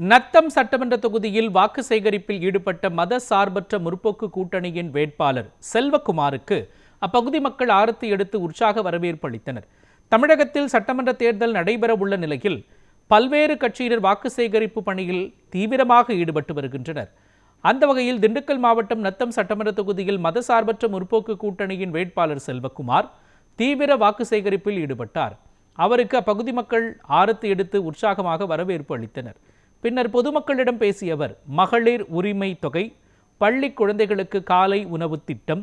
நத்தம் சட்டமன்ற தொகுதியில் வாக்கு சேகரிப்பில் ஈடுபட்ட மத சார்பற்ற முற்போக்கு கூட்டணியின் வேட்பாளர் செல்வகுமாருக்கு அப்பகுதி மக்கள் ஆரத்தி எடுத்து உற்சாக வரவேற்பு அளித்தனர். தமிழகத்தில் சட்டமன்ற தேர்தல் நடைபெறவுள்ள நிலையில் பல்வேறு கட்சியினர் வாக்கு சேகரிப்பு பணியில் தீவிரமாக ஈடுபட்டு வருகின்றனர். அந்த வகையில் திண்டுக்கல் மாவட்டம் நத்தம் சட்டமன்ற தொகுதியில் மதசார்பற்ற முற்போக்கு கூட்டணியின் வேட்பாளர் செல்வகுமார் தீவிர வாக்கு சேகரிப்பில் ஈடுபட்டார். அவருக்கு அப்பகுதி மக்கள் ஆரத்தி எடுத்து உற்சாகமாக வரவேற்பு அளித்தனர். பின்னர் பொதுமக்களிடம் பேசிய அவர் மகளிர் உரிமை தொகை, பள்ளி குழந்தைகளுக்கு காலை உணவு திட்டம்,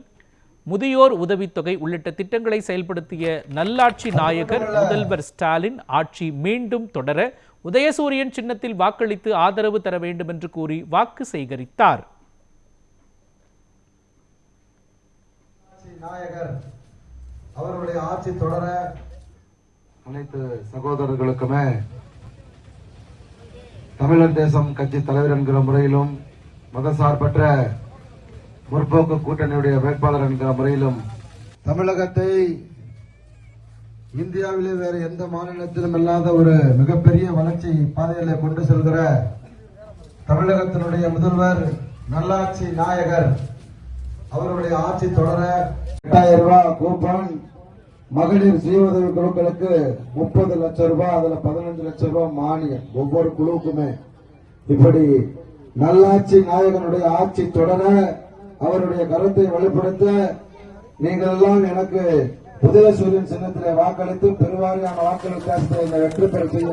முதியோர் உதவித்தொகை உள்ளிட்ட திட்டங்களை செயல்படுத்திய நல்லாட்சி நாயகர் முதல்வர் ஸ்டாலின் ஆட்சி மீண்டும் தொடர உதயசூரியன் சின்னத்தில் வாக்களித்து ஆதரவு தர வேண்டும் என்று கூறி வாக்கு சேகரித்தார். அவருடைய ஆட்சி தொடர அனைத்து சகோதரர்களுக்குமே தமிழர் தேசம் கட்சி தலைவர் என்கிற முறையிலும் மதசார்பற்ற முற்போக்கு கூட்டணியுடைய வேட்பாளர் என்கிற முறையிலும் தமிழகத்தை இந்தியாவிலே வேறு எந்த மாநிலத்திலும் இல்லாத ஒரு மிகப்பெரிய வளர்ச்சி பாதையிலே கொண்டு செல்கிற தமிழகத்தினுடைய முதல்வர் நல்லாட்சி நாயகர் அவருடைய ஆட்சி தொடர 8000 ரூபாய் கூப்பன், மகளிர் சுய உதவி குழுக்களுக்கு 30 லட்சம் ரூபாய், அதுல 15 லட்சம் ரூபாய் மானியம் ஒவ்வொரு குழுவுக்குமே. இப்படி நல்லாட்சி நாயகனுடைய ஆட்சி தொடர அவருடைய கருத்தை வெளிப்படுத்த நீங்கள் எல்லாம் எனக்கு உதயசூரியன் சின்னத்திலே வாக்களித்து பெருவாரியான வாக்களித்து வெற்றி பெற செய்ய